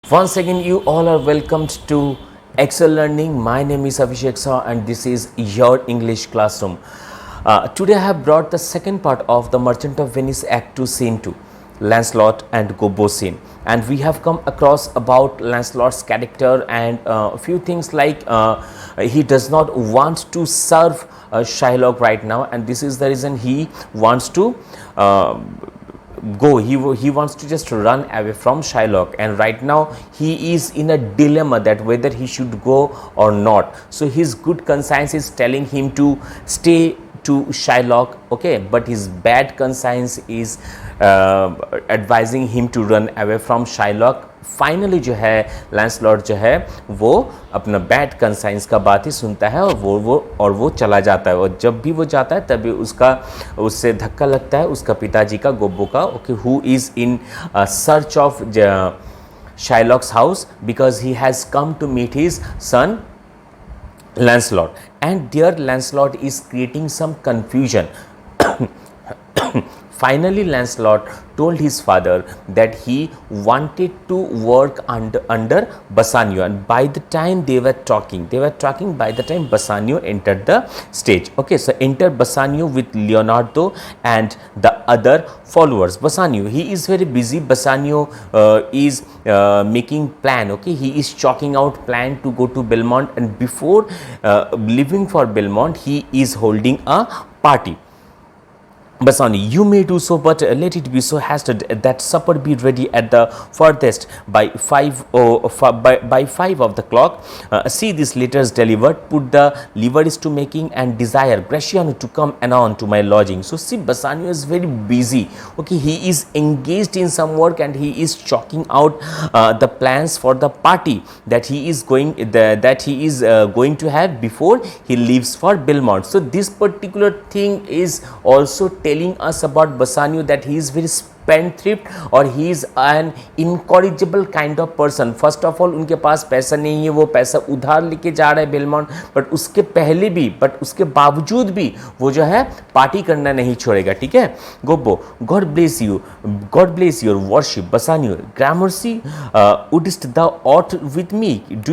Once again, you all are welcomed to Excel Learning. My name is Abhishek Saw and this is your English classroom. Today I have brought the second part of the Merchant of Venice Act 2 Scene 2, Lancelot and Gobbo scene. And we have come across about Lancelot's character and a few things like he does not want to serve Shylock right now, and this is the reason he wants to go. He wants to just run away from Shylock, and right now he is in a dilemma that whether he should go or not. So his good conscience is telling him to stay to Shylock, okay, but his bad conscience is advising him to run away from Shylock. Finally जो है Lancelot जो है वो अपना bad conscience का बात ही सुनता है और वो चला जाता है, और जब भी वो जाता है तभी उससे धक्का लगता है उसका पिताजी का, गोब्बो का, okay, who is in search of Shylock's house because he has come to meet his son Lancelot, and there Lancelot is creating some confusion. Finally, Lancelot told his father that he wanted to work under Bassanio, and by the time they were talking by the time Bassanio entered the stage. Okay, so enter Bassanio with Leonardo and the other followers. Bassanio, he is very busy. Bassanio is making plan, okay, he is chalking out plan to go to Belmont, and before leaving for Belmont, he is holding a party. Bassanio, you may do so, but let it be so hasted that supper be ready at the farthest by 5 of the clock. See these letters delivered, put the liveries to making, and desire Gratiano to come anon to my lodging. So see, Bassanio is very busy, okay, he is engaged in some work and he is chalking out the plans for the party that he is going to have before he leaves for Belmont. So this particular thing is also telling us about Bassanio, that he is very spendthrift or he is an incorrigible kind of person. First of all, उनके पास पैसा नहीं है, वो पैसा उधार लेके जा रहा है बेलमॉन्ट, बट उसके बावजूद भी वो जो है पार्टी करना नहीं छोड़ेगा, ठीक है. Gobbo, God bless your worship. Bassanio, gramercy, wouldst thou ought with me? Do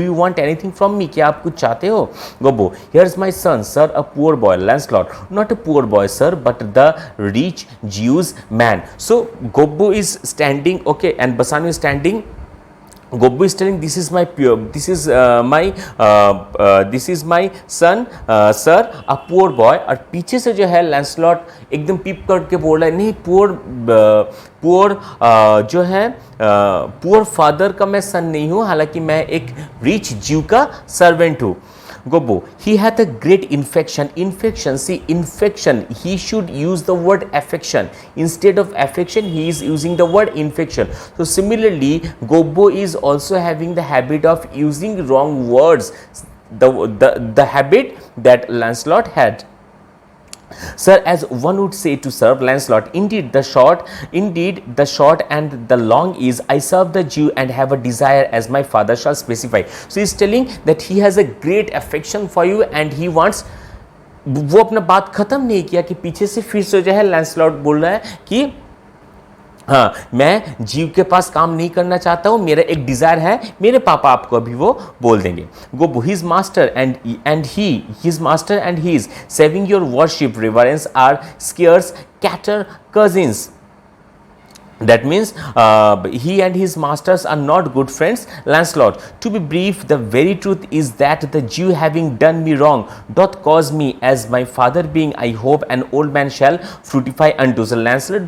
you want anything from me? क्या आप कुछ चाहते हो? Gobbo, here's my son, sir, a poor boy. Lancelot, not a poor boy, sir, but the rich Jews man. So Gobbo is standing, okay, and Bassanio is standing. Gobbo is telling, this is my son, sir, a poor boy. और पीछे से जो है Lancelot एकदम पीप करके बोल रहा है, नहीं, पुअर फादर का मैं सन नहीं हूँ, हालांकि मैं एक रिच जीव का सर्वेंट हूँ. Gobbo, he hath a great infection. See, infection, he should use the word affection. Instead of affection, he is using the word infection. So similarly, Gobbo is also having the habit of using wrong words, the habit that Lancelot had. Sir, as one would say to serve Lancelot, indeed the short and the long is, I serve the Jew and have a desire as my father shall specify. So he is telling that he has a great affection for you and he wants. वो अपना बात खत्म नहीं किया कि पीछे से फिर से जो है लैंसलॉट बोल रहा है कि हाँ, मैं जीव के पास काम नहीं करना चाहता हूँ, मेरा एक डिजायर है, मेरे पापा आपको अभी वो बोल देंगे. Gobbo, his master and he is saving your worship reverence are scarce cater cousins. That means he and his masters are not good friends. Lancelot, to be brief, the very truth is that the Jew having done me wrong doth cause me, as my father being, I hope, an old man shall fructify unto. So Lancelot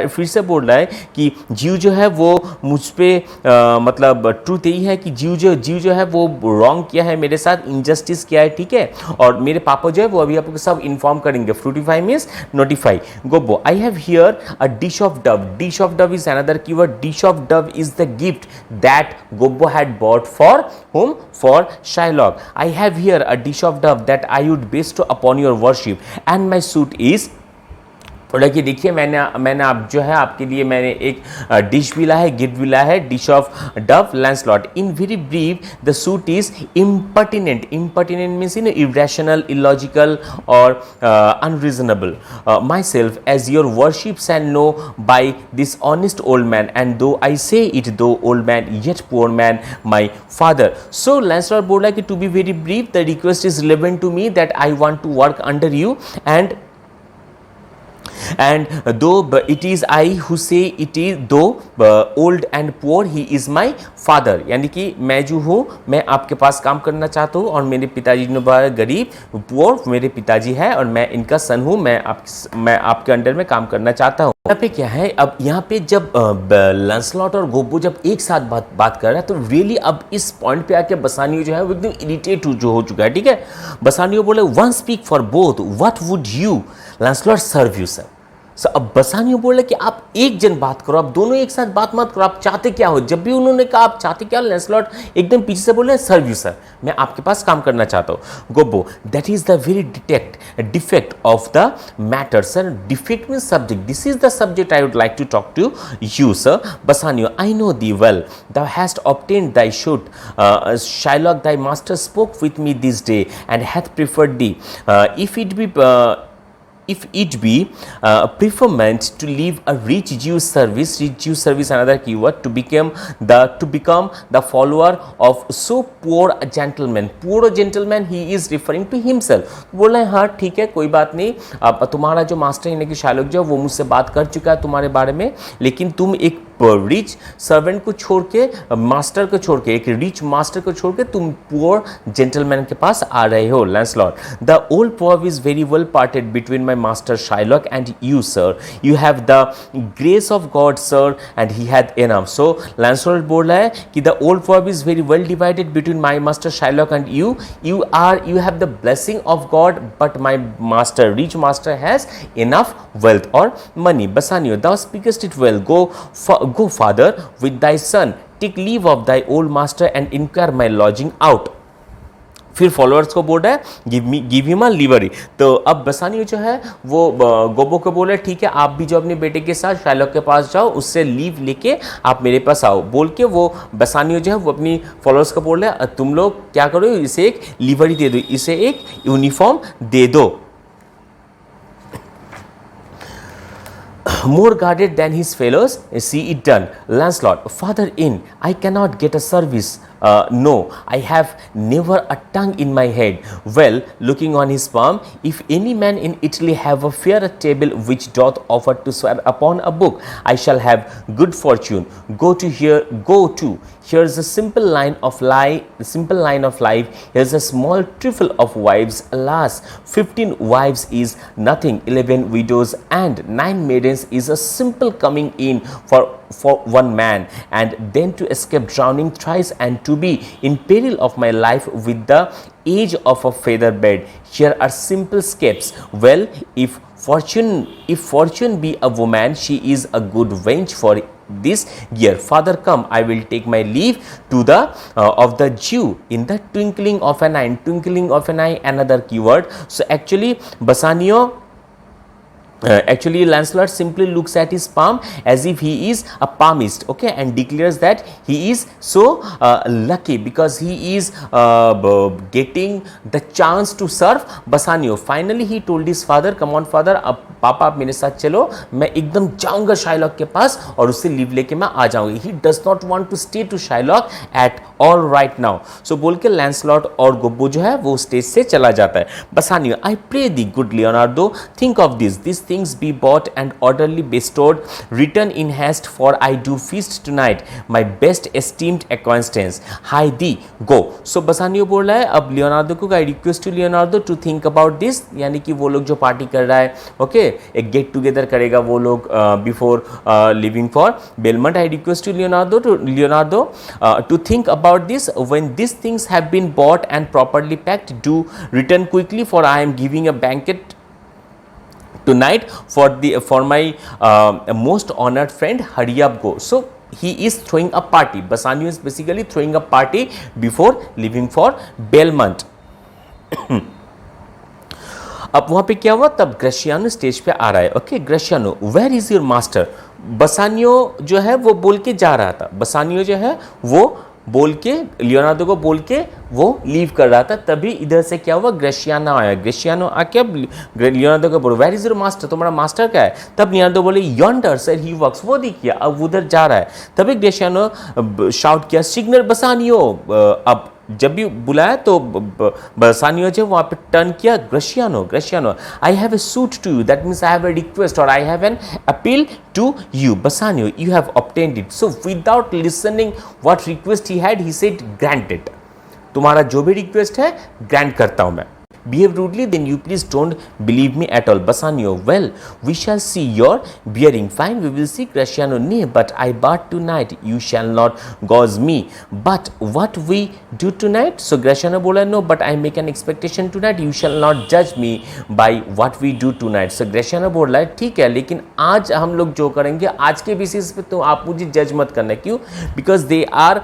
फिर से बोल रहा है कि जीव जो है वो मुझ पे मतलब ट्रूथ यही है कि जीव जो है वो रॉन्ग किया है मेरे साथ, इनजस्टिस किया है, ठीक है, और मेरे पापा जो है वो अभी आपको सब इन्फॉर्म करेंगे. Fructify means notify. Gobbo, I have here a dish of dove is another keyword. Dish of dove is the gift that Gobbo had bought for whom? For Shylock. I have here a dish of dove that I would bestow upon your worship, and my suit is बोला कि देखिए मैंने आप जो है आपके लिए मैंने एक डिश भी लाया है, गिफ्ट भी लाया है, dish of dove Lancelot. In very brief the suit is impertinent. Impertinent means irrational, illogical or unreasonable. Myself as your worships and know by this honest old man, and though I say it though old man yet poor man my father. So Lancelot बोला कि to be very brief the request is relevant to me that I want to work under you, and though it is I who say it is, though old and poor he is my father। यानी कि मैं जो हूँ मैं आपके पास काम करना चाहता हूँ और मेरे पिताजी ने बोला गरीब, पुअर मेरे पिताजी है और मैं इनका सन हूँ, मैं आपके अंडर में काम करना चाहता हूँ। यहाँ पे क्या है, अब यहाँ पे जब लैंसलॉट और गोबो जब एक साथ बात कर रहा है तो रियली अब इस पॉइंट पे आके बसानियो जो है वो एकदम इरिटेट जो हो चुका है। ठीक है, बसानियो बोले one speak for both, what would you Lancelot serve you sir. So अब बसानियो बोल रहे कि आप एक जन बात करो, आप दोनों एक साथ बात मत करो, आप चाहते क्या हो। जब भी उन्होंने कहा आप चाहते क्या, लैंसलॉट एकदम पीछे से बोल रहे हैं सर्व यू सर, मैं आपके पास काम करना चाहता हूँ। Gobbo that is the very defect of the matter sir. Defect mean subject, this is the subject I would like to talk to you sir. Bassanio I know thee well, thou hast obtained thy shoot, Shylock thy master spoke with me this day and hath preferred thee, if it be preferment to leave a rich Jew service, another keyword, to become the follower of so poor a gentleman। poor gentleman he is referring to himself। बोल रहे हैं हाँ ठीक है कोई बात नहीं, अब तुम्हारा जो मास्टर यानी कि शायलॉक जो वो मुझसे बात कर चुका है तुम्हारे बारे में, लेकिन तुम एक रिच सर्वेंट को छोड़ के, मास्टर को छोड़ के, एक रिच मास्टर को छोड़ के तुम पुअर जेंटलमैन के पास आ रहे हो। Lancelot the old poem is very well parted between my master Shylock and you sir, you have the grace of God sir and he had enough. So Lancelot बोल रहा है कि the old poem is very well divided between my master Shylock and you you have the blessing of God, but my master, rich master, has enough wealth or money। Bassanio, thou speakest it well, go father with thy son, take leave of thy old master and inquire my lodging out। फिर followers को बोल रहा है give him a livery. तो अब बसानियो जो है वो गोबो को बोले ठीक है आप भी जो अपने बेटे के साथ शाइलॉक के पास जाओ, उससे लीव लेके आप मेरे पास आओ बोल के वो बसानियो जो है वो अपनी फॉलोअर्स को बोल रहा है तुम लोग क्या करो, इसे एक लिवरी दे दो, इसे एक यूनिफॉर्म दे दो। More guarded than his fellows, see it done। Lancelot, father in, I cannot get a service, no, I have never a tongue in my head। Well, looking on his palm, if any man in Italy have a fairer table which doth offer to swear upon a book, I shall have good fortune। Go to, here's a simple line of life, here's a small trifle of wives, alas, 15 wives is nothing, 11 widows and 9 maidens is a simple coming in for one man, and then to escape drowning thrice and to be in peril of my life with the age of a feather bed, here are simple escapes। Well, if fortune be a woman, she is a good wench for this year। Father, come, I will take my leave to the of the Jew in the twinkling of an eye। Twinkling of an eye, another keyword। So actually Lancelot simply looks at his palm as if he is a palmist, okay, and declares that he is so lucky because he is getting the chance to serve Bassanio। Finally he told his father, come on father, अब पापा आप मेरे साथ चलो, मैं एकदम जाऊंगा Shylock के पास और उससे लीव लेके मैं आ जाऊंगी। He does not want to stay to Shylock at all right now। So बोल के लैंसलॉट और गोबो जो है वो स्टेज से चला जाता है। Bassanio, I pray thee good Leonardo, think of this, these things be bought and orderly bestowed, return in haste, for I do feast tonight my best esteemed acquaintance, hi thee, go। So Bassanio बोल रहा है अब Leonardo को, I request to Leonardo to think about this, यानी कि वो लोग जो पार्टी कर रहा है, ओके, एक गेट टुगेदर करेगा वो लोग before living for Belmont. I request to Leonardo to think about this, when this things have been bought and properly packed, do return quickly, for I am giving a banquet tonight for my most honored friend, hurry up, go। So he is throwing a party, Bassanio is basically throwing a party before leaving for Belmont। अब वहाँ पे क्या हुआ, तब ग्रेशियानो stage पे आ रहा है। Okay, Gratiano where is your master. Bassanio जो है वो बोल के जा रहा था, बसानियो जो है वो बोल के लियोनार्डो को बोल के वो लीव कर रहा था, तभी इधर से क्या हुआ, ग्रेशियानो आया। ग्रेशियानो आके अब लियोनार्डो को बोलो वेयर इज योर मास्टर, तुम्हारा मास्टर क्या है। तब लियोनार्डो बोले यॉन्डर सर ही वर्क्स, वो देखिए अब उधर जा रहा है। तभी ग्रेशियानो शाउट किया सिग्नल बसानियो। अब जब भी बुलाया तो बसानियो जो वहाँ पे टर्न किया, Gratiano Gratiano I have a suit to you, that means I have a request और I have an appeal to you Bassanio, you have obtained it. So without listening what request he had, he said granted, तुम्हारा जो भी request है grant करता हूँ मैं। Behave rudely, then you please don't believe me at all. Bassanio, well, we shall see your bearing. Fine, we will see. Graciano, nay, but I barred tonight. You shall not gauze me. But what we do tonight? So Graciano bola, no, but I make an expectation tonight. You shall not judge me by what we do tonight. So Graciano बोला ठीक है, लेकिन आज हम लोग जो करेंगे आज के बेसिस पे तो आप मुझे जज मत करना। क्यों? Because they are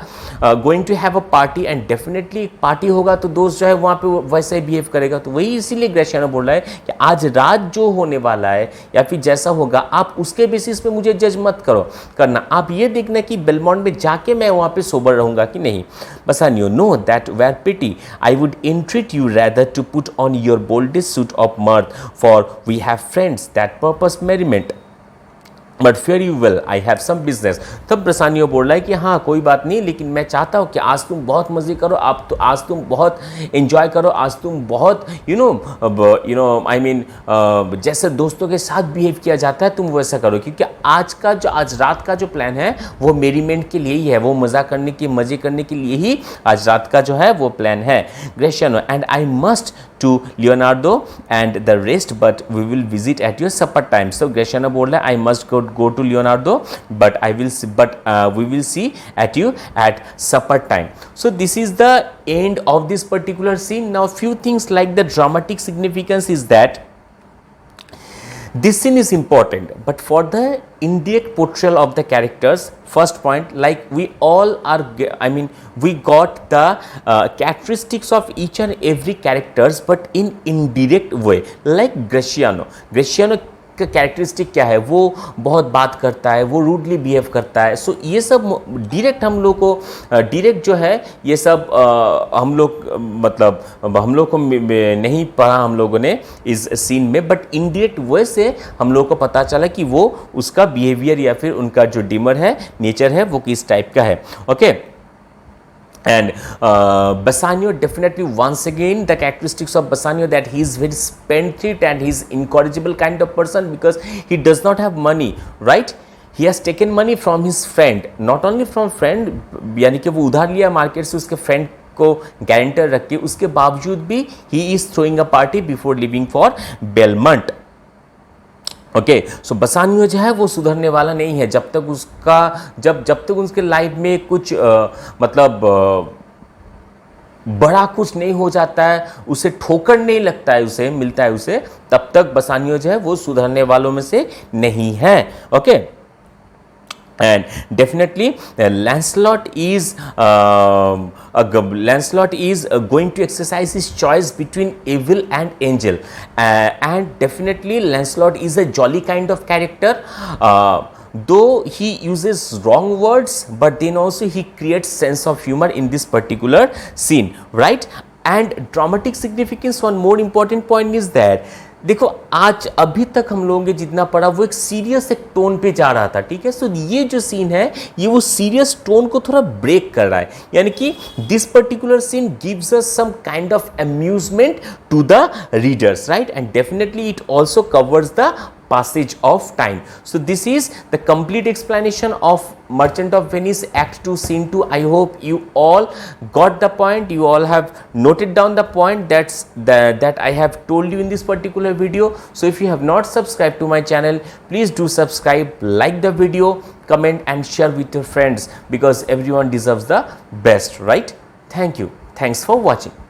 going to have a party and definitely party होगा तो दोस्त जो है वहाँ पे वैसे ही बिहेव करेगा। तो वही इसीलिए ग्रेशियानो बोल रहा है कि आज रात जो होने वाला है या फिर जैसा होगा आप उसके बेसिस पे मुझे जज मत करो करना, आप ये देखना कि बेलमोंट में जाके मैं वहाँ पे सोबर रहूँगा कि नहीं। Bassanio, no that were pity, I would entreat you rather to put on your boldest suit of mirth, for we have friends that purpose merriment, but fare you well, I have some business. तब Bassanio बोल रहा है कि हाँ कोई बात नहीं, लेकिन मैं चाहता हूँ कि आज तुम बहुत मज़े करो, आप तो आज तुम बहुत एंजॉय करो, आज तुम बहुत यू नो आई मीन जैसे दोस्तों के साथ बिहेव किया जाता है तुम वैसा करो, क्योंकि आज रात का जो प्लान है वो मेरीमेंट के लिए ही है, वो मज़ा करने की मज़े करने के लिए ही आज रात का जो है वो प्लान है। Gratiano, and I must to Leonardo and the rest, but we will visit at your supper time. So Graciano बोल रहा है I must go to Leonardo, but we will see at you at supper time. So this is the end of this particular scene. Now few things like the dramatic significance is that this scene is important, but for the indirect portrayal of the characters, first point, like we all are, I mean we got the characteristics of each and every characters, but in indirect way, like Graciano का characteristic क्या है, वो बहुत बात करता है, वो rudely behave करता है। सो ये सब डायरेक्ट हम लोग को डायरेक्ट जो है ये सब हम लोग मतलब हम लोग को नहीं पढ़ा हम लोगों ने इस सीन में, बट इनडायरेक्ट वे से हम लोग को पता चला कि वो उसका बिहेवियर या फिर उनका जो डिमर है, नेचर है, वो किस टाइप का है। Okay, and Bassanio definitely, once again the characteristics of Bassanio, that he is very spendthrift and he is incorrigible kind of person, because he does not have money, right? He has taken money from his friend, not only from friend, यानी कि वो उधार लिया market से उसके friend को guarantor रख के, उसके बावजूद भी he is throwing a party before leaving for Belmont. Okay, so Bassanio जो है वो सुधरने वाला नहीं है जब तक उसका जब तक उसके लाइफ में कुछ मतलब बड़ा कुछ नहीं हो जाता है, उसे ठोकर नहीं लगता है, उसे मिलता है उसे, तब तक बसानियो जो है वो सुधरने वालों में से नहीं है। Okay, and definitely Lancelot is going to exercise his choice between evil and angel, and definitely Lancelot is a jolly kind of character, though he uses wrong words, but then also he creates sense of humor in this particular scene, right? And dramatic significance, one more important point is that देखो आज अभी तक हम लोगों ने जितना पढ़ा वो एक सीरियस एक टोन पे जा रहा था, ठीक है। सो ये जो सीन है ये वो सीरियस टोन को थोड़ा ब्रेक कर रहा है, यानी कि this particular scene gives us some kind of amusement to the readers, right, and definitely it also covers the passage of time. So this is the complete explanation of Merchant of Venice Act 2 Scene 2. I hope you all got the point, you all have noted down the point that I have told you in this particular video. So if you have not subscribed to my channel, please do subscribe, like the video, comment and share with your friends, because everyone deserves the best, right? Thank you. Thanks for watching.